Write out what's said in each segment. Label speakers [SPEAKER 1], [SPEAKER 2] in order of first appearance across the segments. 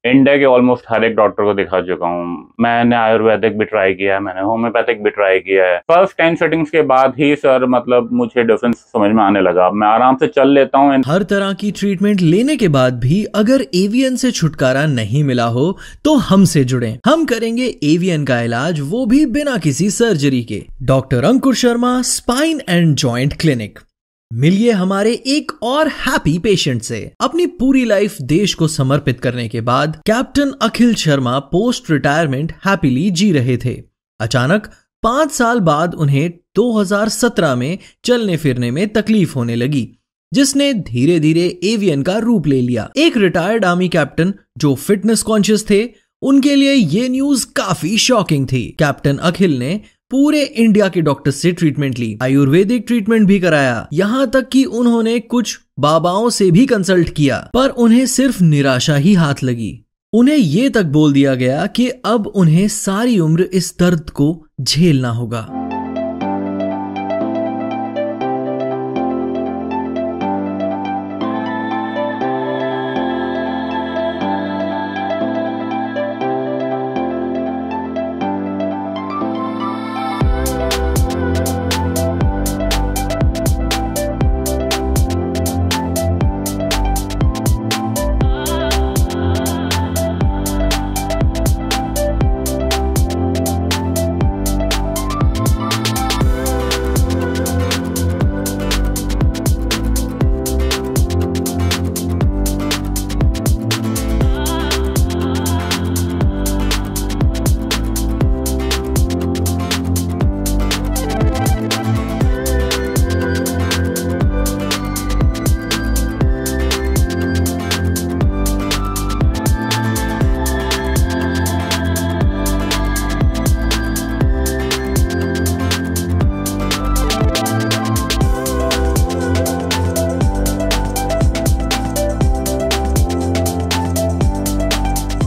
[SPEAKER 1] India के almost हर एक doctor को दिखा चुका हूँ। मैंने आयुर्वेदिक भी ट्राई किया है, मैंने होम्योपैथिक भी ट्राई किया है। फर्स्ट 10 सेटिंग्स के बाद ही सर मतलब मुझे डिफरेंस समझ में आने लगा। मैं आराम से चल लेता हूँ।
[SPEAKER 2] हर तरह की ट्रीटमेंट लेने के बाद भी अगर एवियन से छुटकारा नहीं मिला हो तो हमसे जुड़ें। हम करेंगे एवियन का इलाज, वो भी बिना किसी सर्जरी के। Doctor Ankur Sharma, spine and joint clinic. मिलिए हमारे एक और हैप्पी पेशेंट से। अपनी पूरी लाइफ देश को समर्पित करने के बाद कैप्टन अखिल शर्मा पोस्ट रिटायरमेंट हैप्पीली जी रहे थे। अचानक 5 साल बाद उन्हें 2017 में चलने फिरने में तकलीफ होने लगी, जिसने धीरे धीरे एवियन का रूप ले लिया। एक रिटायर्ड आर्मी कैप्टन जो फिटनेस कॉन्शियस थे, उनके लिए ये न्यूज काफी शॉकिंग थी। कैप्टन अखिल ने पूरे इंडिया के डॉक्टर से ट्रीटमेंट ली, आयुर्वेदिक ट्रीटमेंट भी कराया, यहां तक कि उन्होंने कुछ बाबाओं से भी कंसल्ट किया, पर उन्हें सिर्फ निराशा ही हाथ लगी। उन्हें ये तक बोल दिया गया कि अब उन्हें सारी उम्र इस दर्द को झेलना होगा।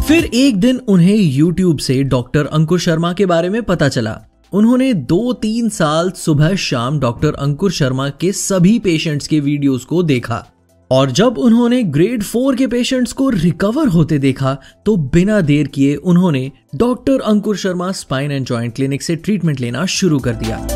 [SPEAKER 2] फिर एक दिन उन्हें YouTube से डॉक्टर अंकुर शर्मा के बारे में पता चला। उन्होंने 2-3 साल सुबह शाम डॉक्टर अंकुर शर्मा के सभी पेशेंट्स के वीडियोस को देखा, और जब उन्होंने ग्रेड 4 के पेशेंट्स को रिकवर होते देखा तो बिना देर किए उन्होंने doctor Ankur Sharma spine and joint clinic से ट्रीटमेंट लेना शुरू कर दिया।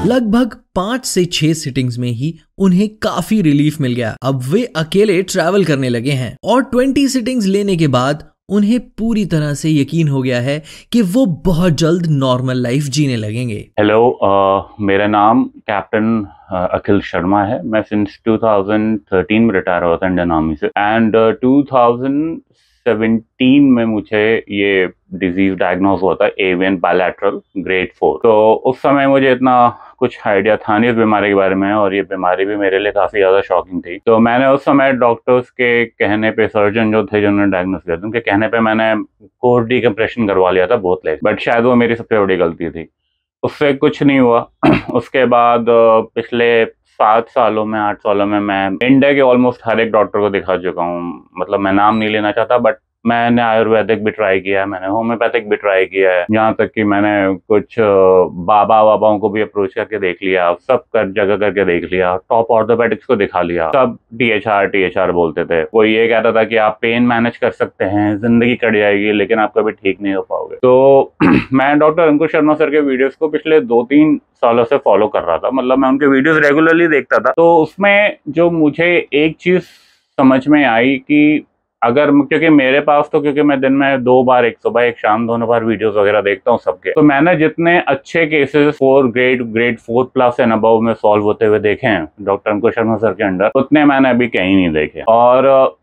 [SPEAKER 2] लगभग 5 से 6 सिटिंग्स में ही उन्हें काफी रिलीफ मिल गया। अब वे अकेले ट्रैवल करने लगे हैं और 20 सिटिंग्स लेने के बाद उन्हें पूरी तरह से यकीन हो गया है कि वो बहुत जल्द नॉर्मल लाइफ जीने लगेंगे।
[SPEAKER 1] हेलो, मेरा नाम कैप्टन अखिल शर्मा है। मैं सिंस 2013 में रिटायर हुआ था इंडियन आर्मी से, एंड 2017 में मुझे ये डिजीज डायग्नोज हुआ था, एवियन बायलैटरल ग्रेड 4। तो उस समय मुझे इतना कुछ आइडिया था नहीं इस बीमारी के बारे में, और ये बीमारी भी मेरे लिए काफ़ी ज़्यादा शॉकिंग थी। तो मैंने उस समय डॉक्टर्स के कहने पे, सर्जन जो थे जिन्होंने डायग्नोस किया था, उनके कहने पे मैंने कोर डिकम्प्रेशन करवा लिया था बोथ लेग, बट शायद वो मेरी सबसे बड़ी गलती थी। उससे कुछ नहीं हुआ। उसके बाद पिछले 7 सालों में 8 सालों में मैं इंडिया के ऑलमोस्ट हर एक डॉक्टर को दिखा चुका हूँ। मतलब मैं नाम नहीं लेना चाहता, बट मैंने आयुर्वेदिक भी ट्राई किया है, मैंने होम्योपैथिक भी ट्राई किया है, यहाँ तक कि मैंने कुछ बाबा वाबाओं को भी अप्रोच करके देख लिया, सब कर जगह करके देख लिया, टॉप ऑर्थोपेडिक्स को दिखा लिया। सब टीएचआर बोलते थे। वो ये कहता था कि आप पेन मैनेज कर सकते हैं, जिंदगी कट जाएगी, लेकिन आप कभी ठीक नहीं हो पाओगे। तो मैं डॉक्टर अंकुश शर्मा सर के वीडियोस को पिछले 2-3 सालों से फॉलो कर रहा था, मतलब मैं उनके वीडियोस रेगुलरली देखता था। तो उसमें जो मुझे एक चीज समझ में आई कि अगर, क्योंकि मेरे पास तो, क्योंकि मैं दिन में 2 बार, एक सुबह एक शाम, दोनों बार वीडियोस वगैरह देखता हूँ सबके, तो मैंने जितने अच्छे केसेस 4 ग्रेड 4+ एंड अबव में सॉल्व होते हुए देखे हैं डॉक्टर अंकुश शर्मा सर के अंडर, उतने मैंने अभी कहीं नहीं देखे। और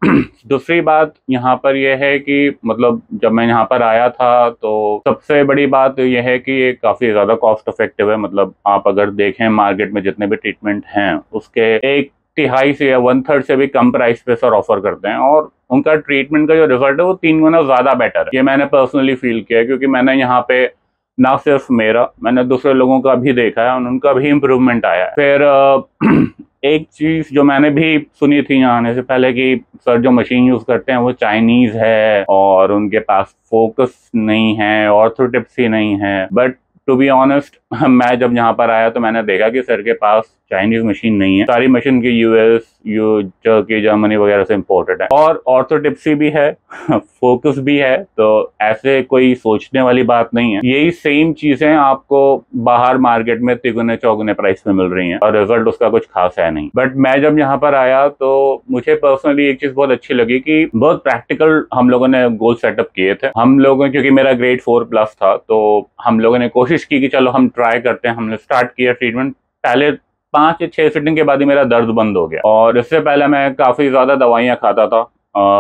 [SPEAKER 1] दूसरी बात यहाँ पर यह है कि मतलब जब मैं यहाँ पर आया था तो सबसे बड़ी बात यह है कि ये काफी ज्यादा कॉस्ट इफेक्टिव है। मतलब आप अगर देखें मार्केट में जितने भी ट्रीटमेंट हैं उसके 1/3 से या 1/3 से भी कम प्राइस पे सर ऑफर करते हैं, और उनका ट्रीटमेंट का जो रिजल्ट है वो 3 गुना ज्यादा बेटर है। ये मैंने पर्सनली फील किया है, क्योंकि मैंने यहाँ पे ना सिर्फ मेरा, मैंने दूसरे लोगों का भी देखा है और उनका भी इम्प्रूवमेंट आया है। फिर एक चीज जो मैंने भी सुनी थी यहाँ आने से पहले कि सर जो मशीन यूज करते हैं वो चाइनीज है और उनके पास फोकस नहीं है, ऑर्थोटिप्सी नहीं है। बट टू बी ऑनेस्ट, मैं जब यहाँ पर आया तो मैंने देखा कि सर के पास चाइनीज मशीन नहीं है, सारी मशीन की यूएस, टर्की, जर्मनी वगैरह से इम्पोर्टेड है, और ऑर्थोटिप्सी भी है, फोकस भी है। तो ऐसे कोई सोचने वाली बात नहीं है। यही सेम चीजें आपको बाहर मार्केट में 3-4 प्राइस में मिल रही हैं और रिजल्ट उसका कुछ खास है नहीं। बट मैं जब यहाँ पर आया तो मुझे पर्सनली एक चीज बहुत अच्छी लगी कि बहुत प्रैक्टिकल हम लोगों ने गोल सेटअप किए थे। हम लोगों, क्योंकि मेरा ग्रेड 4+ था, तो हम लोगों ने कोशिश की कि चलो हम ट्राई करते हैं। हमने स्टार्ट किया ट्रीटमेंट। पहले 5 या 6 सिटिंग के बाद ही मेरा दर्द बंद हो गया, और इससे पहले मैं काफी ज्यादा दवाइयां खाता था।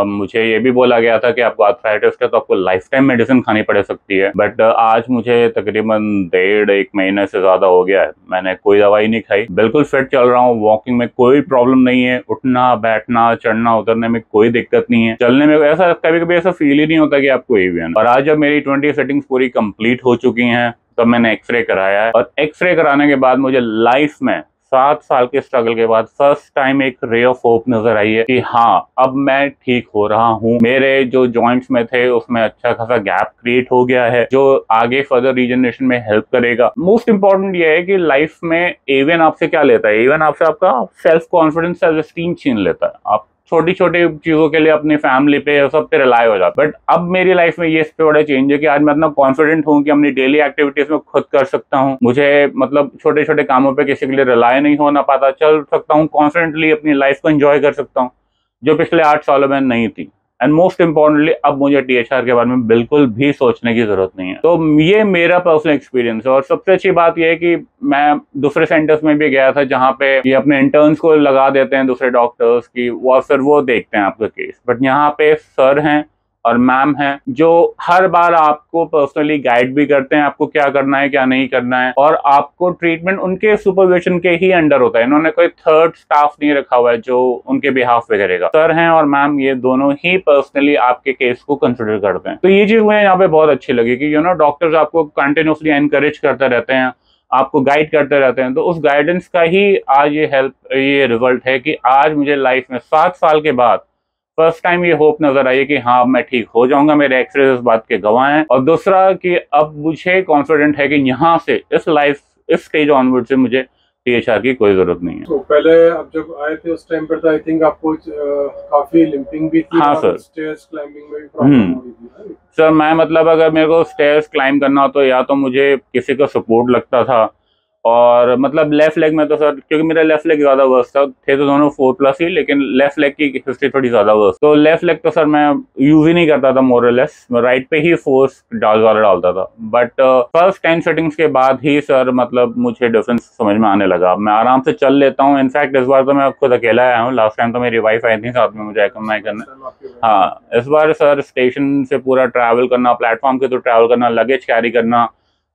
[SPEAKER 1] मुझे ये भी बोला गया था कि आपको आर्थराइटिस है तो आपको लाइफ टाइम मेडिसिन खानी पड़ सकती है। बट आज मुझे तकरीबन 1.5-1 महीने से ज्यादा हो गया है, मैंने कोई दवाई नहीं खाई, बिल्कुल फिट चल रहा हूँ। वॉकिंग में कोई प्रॉब्लम नहीं है, उठना बैठना चढ़ना उतरने में कोई दिक्कत नहीं है, चलने में ऐसा कभी कभी ऐसा फील ही नहीं होता कि आपको एवीएन। और आज जब मेरी 20 सेटिंग्स पूरी कंप्लीट हो चुकी हैं तब मैंने एक्सरे कराया है, और एक्सरे कराने के बाद मुझे लाइफ में 7 साल के स्ट्रगल के बाद फर्स्ट टाइम एक रे ऑफ होप नजर आई है कि हाँ, अब मैं ठीक हो रहा हूँ। मेरे जो जॉइंट्स में थे उसमें अच्छा खासा गैप क्रिएट हो गया है, जो आगे फर्दर रीजनरेशन में हेल्प करेगा। मोस्ट इंपॉर्टेंट ये है कि लाइफ में एवीएन आपसे क्या लेता है? एवीएन आपसे आपका सेल्फ कॉन्फिडेंस, सेल्फ एस्टीम छीन लेता है। आप छोटी छोटी चीजों के लिए अपनी फैमिली पे सब पे रिलाय हो जाता है। बट अब मेरी लाइफ में ये इस पे बड़ा चेंज है कि आज मैं इतना कॉन्फिडेंट हूँ कि अपनी डेली एक्टिविटीज में खुद कर सकता हूँ। मुझे मतलब छोटे छोटे कामों पे किसी के लिए रिलाय नहीं होना पाता, चल सकता हूँ कॉन्फिडेंटली, अपनी लाइफ को एंजॉय कर सकता हूँ, जो पिछले 8 सालों में नहीं थी। एंड मोस्ट इंपॉर्टेंटली अब मुझे टीएचआर के बारे में बिल्कुल भी सोचने की जरूरत नहीं है। तो ये मेरा पर्सनल एक्सपीरियंस है। और सबसे अच्छी बात यह है कि मैं दूसरे सेंटर्स में भी गया था जहाँ पे ये अपने इंटर्न्स को लगा देते हैं दूसरे डॉक्टर्स की, और फिर वो देखते हैं आपका केस। बट यहाँ पे सर हैं और मैम हैं जो हर बार आपको पर्सनली गाइड भी करते हैं, आपको क्या करना है क्या नहीं करना है, और आपको ट्रीटमेंट उनके सुपरविजन के ही अंडर होता है। इन्होंने कोई थर्ड स्टाफ नहीं रखा हुआ है जो उनके बिहाफ पे करेगा। सर हैं और मैम ये दोनों ही पर्सनली आपके केस को कंसिडर करते हैं। तो ये चीज मुझे यहाँ पे बहुत अच्छी लगी कि डॉक्टर्स आपको कंटिन्यूसली एनकरेज करते रहते हैं, आपको गाइड करते रहते हैं। तो उस गाइडेंस का ही आज ये रिजल्ट है कि आज मुझे लाइफ में 7 साल के बाद फर्स्ट टाइम ये होप नजर आई है कि हाँ, मैं ठीक हो जाऊंगा। मेरे एक्सरे इस बात के गवाह हैं। और दूसरा कि अब मुझे कॉन्फिडेंट है कि यहाँ से इस स्टेज ऑनवर्ड से मुझे टीएचआर की कोई जरूरत नहीं है।
[SPEAKER 3] तो पहले आप जब आए थे उस टाइम पर तो आई थिंक आपको काफी लिंपिंग भी थी।
[SPEAKER 1] हाँ सर,
[SPEAKER 3] स्टेयर्स क्लाइंबिंग में भी प्रॉब्लम हो रही थी
[SPEAKER 1] सर। मैं मतलब अगर मेरे को स्टेयर्स क्लाइंब करना हो तो या तो मुझे किसी का सपोर्ट लगता था, और मतलब लेफ्ट लेग में तो सर, क्योंकि मेरा लेफ्ट लेग ज्यादा वर्स था, थे तो दोनों 4+ ही, लेकिन लेफ्ट लेग की हिस्ट्री थोड़ी ज्यादा वर्स, तो लेफ्ट लेग तो सर मैं यूज ही नहीं करता था मोरलेस, मैं राइट पे ही फोर्स डालता था। बट फर्स्ट 10 सेटिंग्स के बाद ही सर मतलब मुझे डिफरेंस समझ में आने लगा। मैं आराम से चल लेता हूँ। इनफैक्ट इस बार तो मैं खुद अकेला आया हूँ, लास्ट टाइम तो मेरी वाइफ आई थी साथ में मुझे एक्कम्पानी करना। हाँ, इस बार सर स्टेशन से पूरा ट्रैवल करना, प्लेटफॉर्म के थ्रू ट्रैवल करना, लगेज कैरी करना,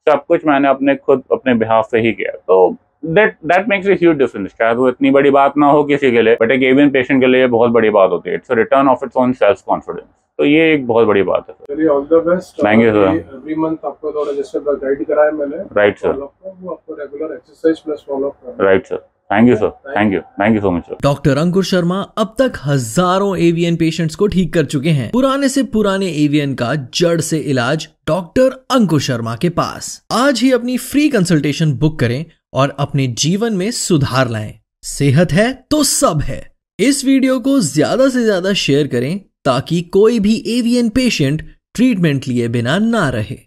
[SPEAKER 1] सब कुछ मैंने अपने बिहाफ से ही किया। तो that makes a huge difference. शायद वो इतनी बड़ी बात ना हो किसी के लिए, बट एक एवियन पेशेंट के लिए बहुत बड़ी बात होती है। It's a return of its own self confidence. तो ये एक बहुत बड़ी बात है।
[SPEAKER 3] चलिए, all the best.
[SPEAKER 1] Thank you sir.
[SPEAKER 3] Every month आपको थोड़ा जैसे गाइड कराया मैंने,
[SPEAKER 1] राइट सर,
[SPEAKER 3] वो आपको regular exercise plus follow up करना।
[SPEAKER 1] Right sir. Thank you sir, thank you so much sir.
[SPEAKER 2] Doctor Ankur Sharma अब तक हजारों एवीएन पेशेंट्स को ठीक कर चुके हैं। पुराने से पुराने एवीएन का जड़ से इलाज डॉक्टर अंकुर शर्मा के पास। आज ही अपनी फ्री कंसल्टेशन बुक करें और अपने जीवन में सुधार लाएं। सेहत है तो सब है। इस वीडियो को ज्यादा से ज्यादा शेयर करें ताकि कोई भी एवीएन पेशेंट ट्रीटमेंट लिए बिना ना रहे।